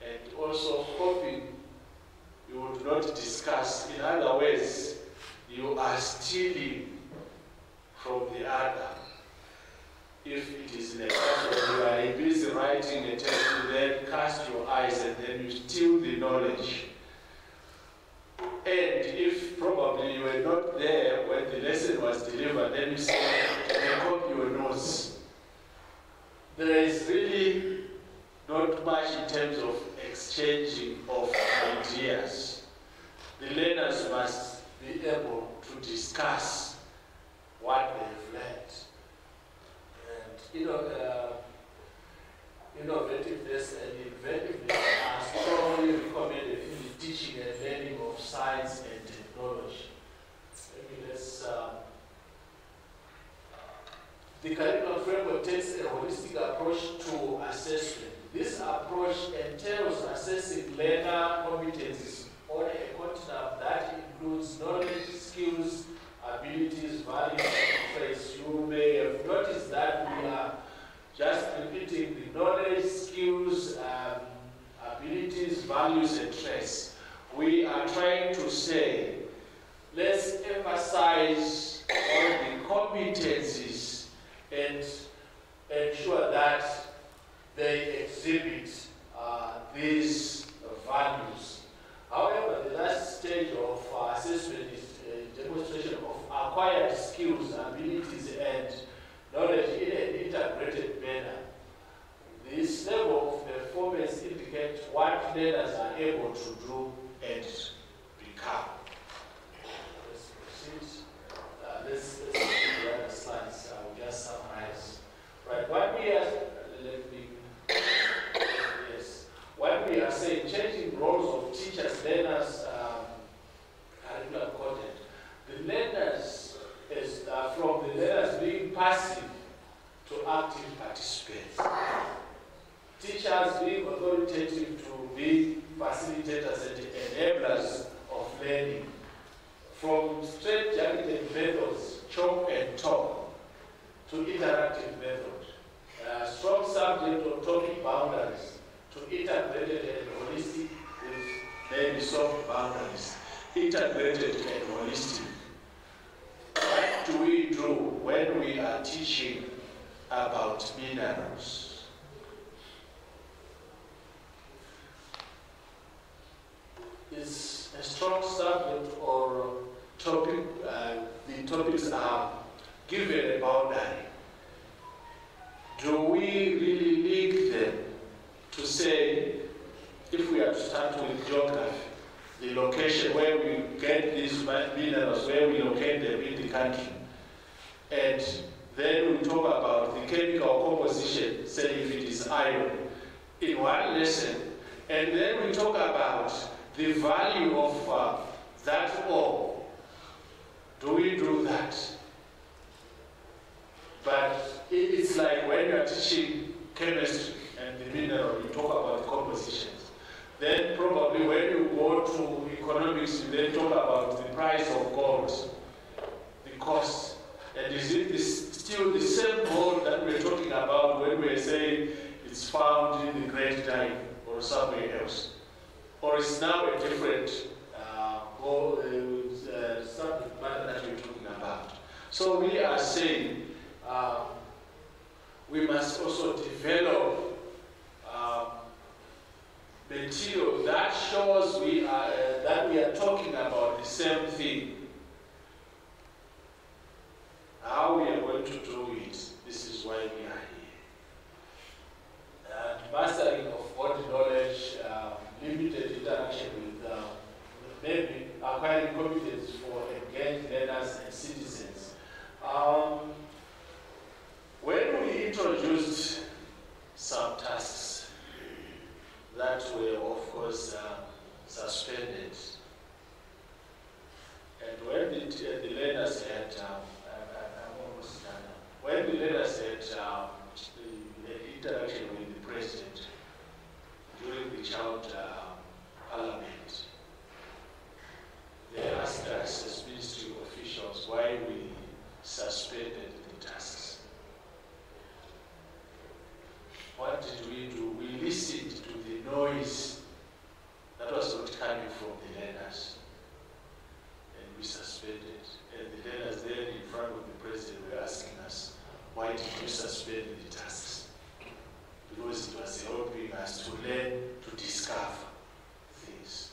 S5: And also copying, you would not discuss. In other words, you are stealing from the other. If it is in a classroom, you are busy writing a text, you then cast your eyes and then you steal the knowledge. And if probably you were not there when the lesson was delivered, then you say, copy your notes. There is really not much in terms of exchanging of ideas. The learners must be able to discuss what they've learned. And innovativeness and inventiveness are strongly recommended in the teaching and learning of science and technology. The curriculum framework takes a holistic approach to assessment. This approach entails assessing learner competencies on a continuum that includes knowledge, skills, abilities, values, and traits. You may have noticed that we are just repeating the knowledge, skills, abilities, values, and traits. We are trying to say, let's emphasize on the competencies and ensure that they exhibit these values. However, the last stage of assessment is a demonstration of acquired skills, abilities, and knowledge in an integrated manner. This level of performance indicates what learners are able to do and become. Let's proceed. Let's see the other slides. I will just summarize. Right. What we are saying, changing roles of teachers, learners, curriculum content. The learners from the learners being passive to active participants. Teachers being authoritative to be facilitators and enablers of learning. From straight-jacketed methods, chalk and talk, to interactive methods. Strong subject or topic boundaries to integrated and holistic with maybe soft boundaries. Integrated and holistic. What do we do when we are teaching about minerals? Is a strong subject or topic, the topics are given a boundary. Do we really link them to say, if we are to start with geography, the location where we get these minerals, where we locate them in the country, and then we talk about the chemical composition, say if it is iron, in one lesson, and then we talk about the value of that ore. Do we do that? But it's like when you are teaching chemistry and the mineral, you talk about the compositions. Then probably when you go to economics, you then talk about the price of gold, the cost. And is it still the same gold that we're talking about when we're saying it's found in the Great Dike or somewhere else? Or it's now a different subject matter that we're talking about. So we are saying we must also develop material that shows that we are talking about the same thing. How we are going to do it, this is why we are here. And mastering of body knowledge, limited interaction with maybe acquiring competence for engaged learners and citizens. When we introduced some tasks that were, of course, suspended, and when the learners had, when the learners had the interaction with the president during the child parliament, they asked us as ministry officials why we suspended the tasks. What did we do? We listened to the noise that was not coming from the learners, and we suspended. And the learners there in front of the president were asking us, why did you suspend the tasks? Because it was helping us to learn, to discover things.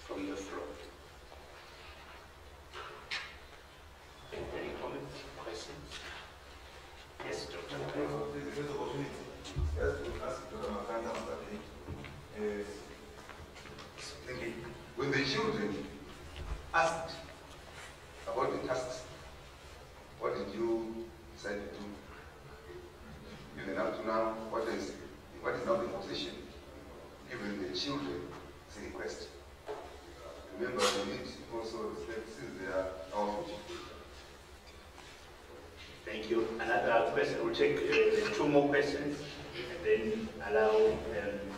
S1: from the floor. Any comments, questions? Yes, Dr.
S2: Yes, we ask Dr. Makanda when the children asked about the tasks, what did you decide to do? Even up to now, what is now the position given the children's request? Remember, we need also respect since they are our future.
S1: Thank you. Another question, we'll take two more questions and then allow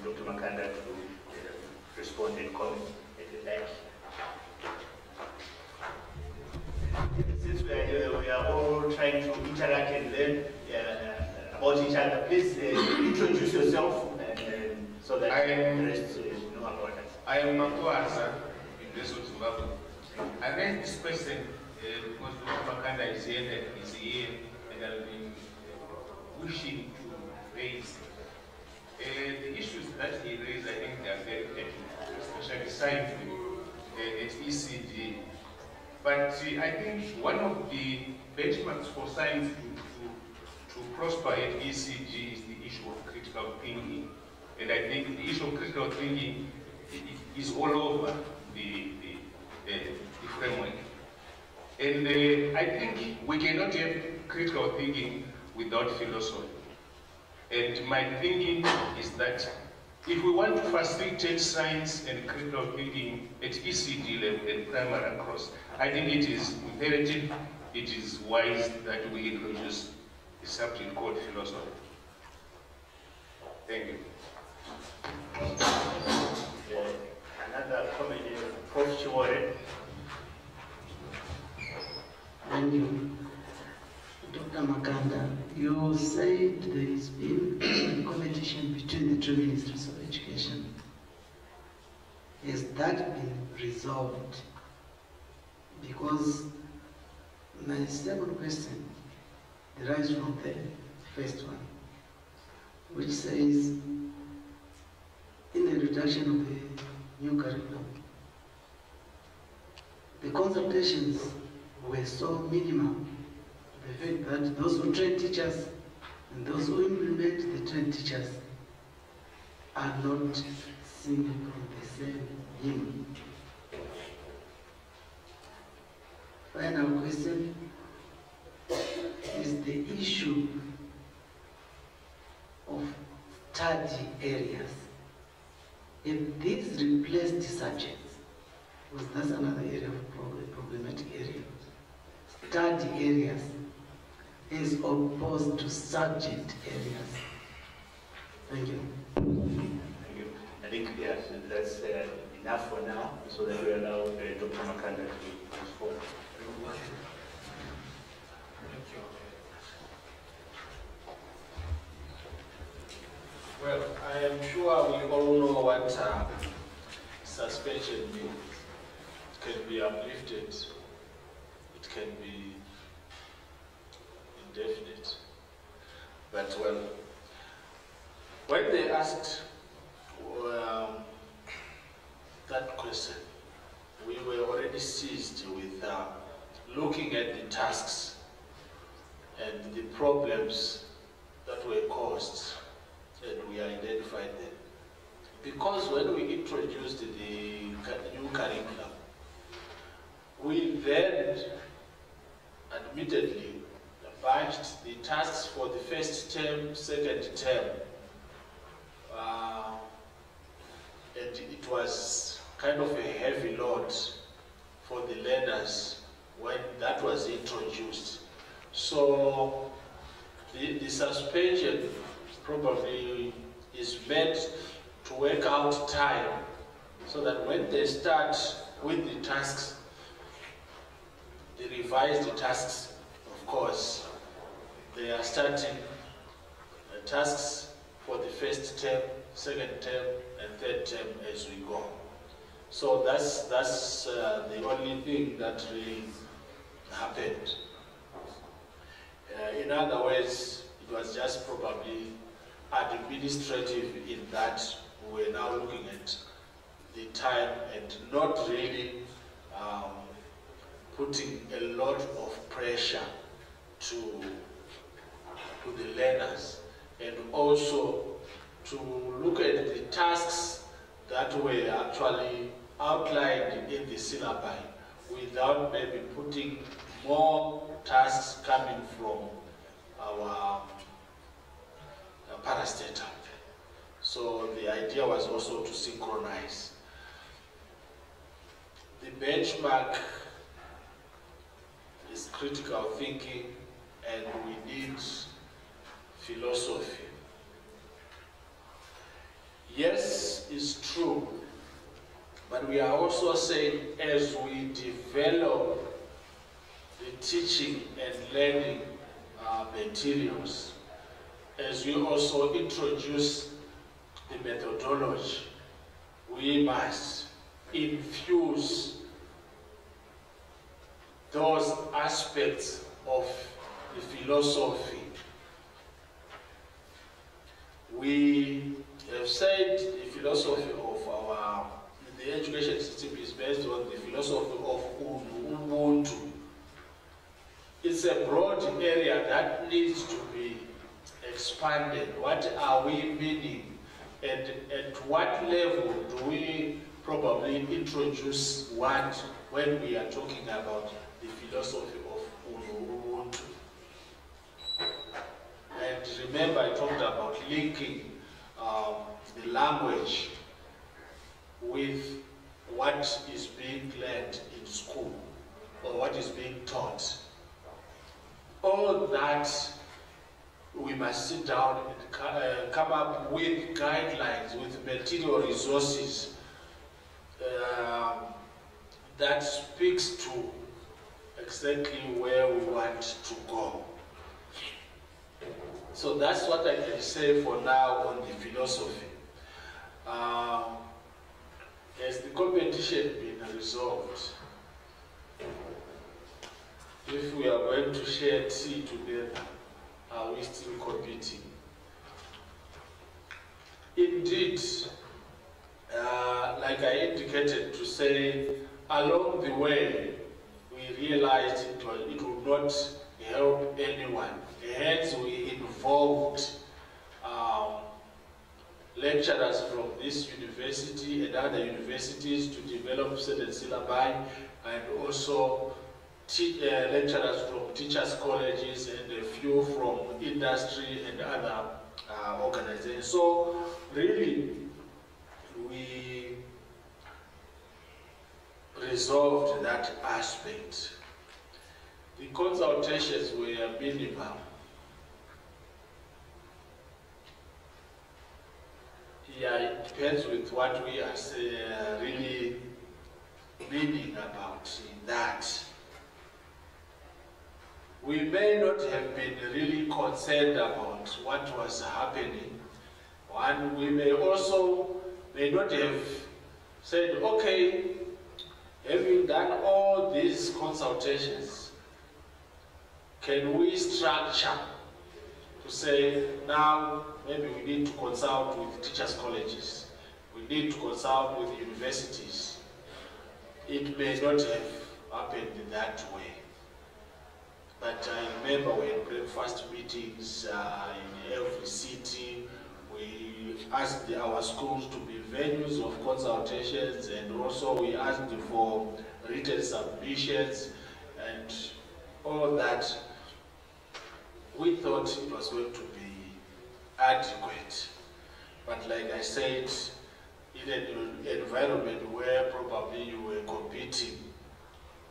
S1: Dr. Makanda to respond and comment if you like. Since we are all trying to interact and learn about each other, please introduce yourself and so that the rest know about us.
S6: I am Makoasa in the Zimbabwe. I raised this question because Dr. Makanda is here and I've been wishing to raise the issues that he raised. I think they are very technical, especially science at ECG. But I think one of the benchmarks for science to prosper at ECG is the issue of critical thinking. And I think the issue of critical thinking is all over the framework. And I think we cannot have critical thinking without philosophy. And my thinking is that if we want to facilitate science and critical thinking at ECD level and primary across, I think it is imperative, it is wise that we introduce a subject called philosophy. Thank you.
S1: Another comment is Prof. Chiwore.
S7: Thank you. Dr. Makanda, you said there has been competition between the two ministries of education. Has that been resolved? Because my second question derives from the first one, which says in the introduction of the new curriculum, the consultations were so minimal. The fact that those who train teachers and those who implement the trained teachers are not singing from the same hymn. Final question is the issue of study areas. If these replaced subjects, because that's another area of problematic area, study areas is opposed to subject areas. Thank you.
S1: Thank you. I think yes, that's enough for now, so that we allow Dr. Makanda to respond.
S5: Well, I am sure we all know what suspension means. It can be uplifted, it can be indefinite. But well, when they asked that question, we were already seized with looking at the tasks and the problems that were caused, and we identified them. Because when we introduced the new curriculum, we then admittedly bunched the tasks for the first term, second term, and it was kind of a heavy load for the learners when that was introduced. So the suspension probably is meant to work out time so that when they start with the tasks, the revised tasks, of course, they are starting tasks for the first term, second term, and third term as we go. So that's the only thing that really happened. In other words, it was just probably administrative in that we're now looking at the time and not really putting a lot of pressure to the learners, and also to look at the tasks that were actually outlined in the syllabi without maybe putting more tasks coming from our parastatal. So the idea was also to synchronize. The benchmark is critical thinking, and we need philosophy. Yes, it's true, but we are also saying as we develop the teaching and learning materials, as we also introduce the methodology, we must infuse those aspects of the philosophy. We have said the philosophy of the education system is based on the philosophy of Ubuntu. It's a broad area that needs to be expanded. What are we meaning? And at what level do we probably introduce what when we are talking about the philosophy of Ubuntu? And remember, I talked about linking the language with what is being learned in school or what is being taught. All that we must sit down and come up with guidelines, with material resources that speaks to exactly where we want to go. So that's what I can say for now on the philosophy. Has the competition been resolved? If we are going to share tea together, are we still competing? Indeed, like I indicated to say, along the way, we realized it would not help anyone. Hence, we involved lecturers from this university and other universities to develop certain syllabi, and also lecturers from teachers' colleges and a few from industry and other organizations. So really, we resolved that aspect. The consultations were minimal. Yeah, it depends with what we are really meaning about in that. We may not have been really concerned about what was happening. And we may not have said, okay, having done all these consultations, can we structure to say, now maybe we need to consult with teachers' colleges, we need to consult with universities. It may not have happened that way. But I remember we had breakfast meetings in every city. We asked our schools to be venues of consultations, and also we asked for written submissions and all that. We thought it was going to be adequate. But like I said, in an environment where probably you were competing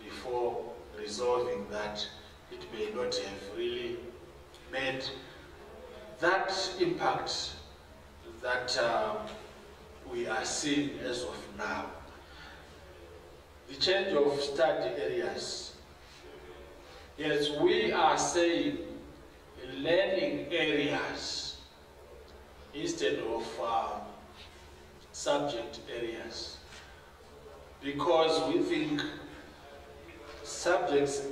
S5: before resolving that, it may not have really made that impact that we are seeing as of now. The change of study areas. Yes, we are saying learning areas instead of subject areas, because we think subject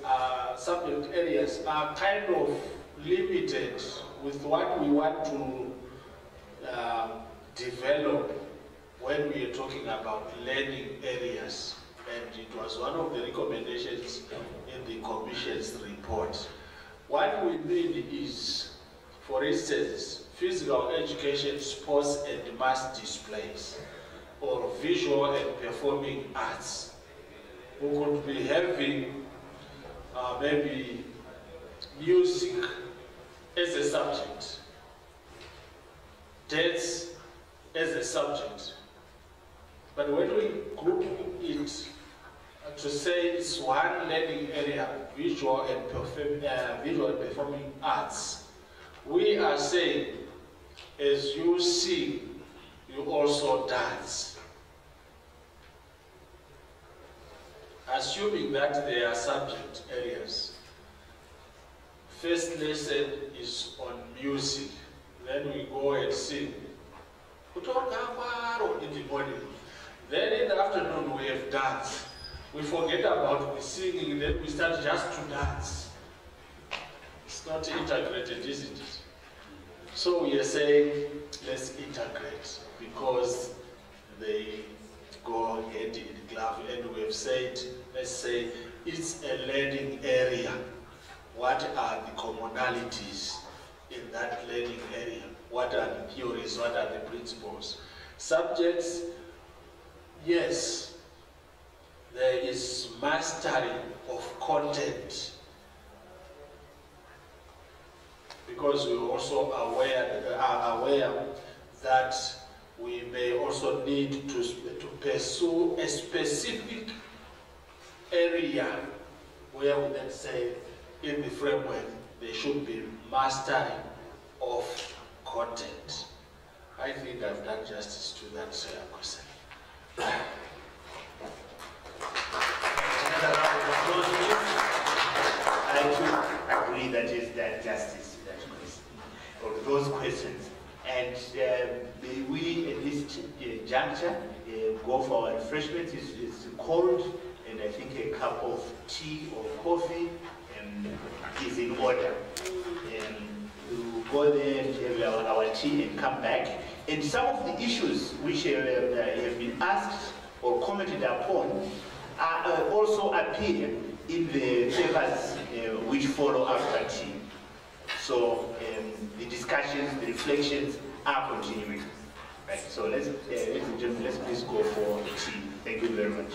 S5: areas are kind of limited with what we want to develop when we are talking about learning areas, and it was one of the recommendations in the Commission's report. What we need is, for instance, physical education, sports and mass displays, or visual and performing arts. We could be having maybe music as a subject, dance as a subject. But when we group it to say it's one learning area, visual and performing arts, we are saying, as you sing, you also dance. Assuming that they are subject areas. First lesson is on music. Then we go and sing. In the morning. Then in the afternoon we have dance. We forget about the singing, then we start just to dance. It's not integrated, isn't it? So we are saying, let's integrate, because they go hand in glove, and we have said, let's say, it's a learning area. What are the commonalities in that learning area? What are the theories? What are the principles? Subjects, yes, there is mastery of content, because we also are aware that we may also need to pursue a specific area where we then say, in the framework, there should be mastery of content. I think I've done justice to that question.
S1: Another round of applause, please. I too agree that is that justice to that question, or those questions. And may we at this juncture go for our refreshments. It's cold, and I think a cup of tea or coffee is in order. We'll go there and have our tea and come back. And some of the issues which have been asked or commented upon also appear in the papers which follow after tea. So the discussions, the reflections are continuing. Right. So ladies and gentlemen, let's please go for the tea. Thank you very much.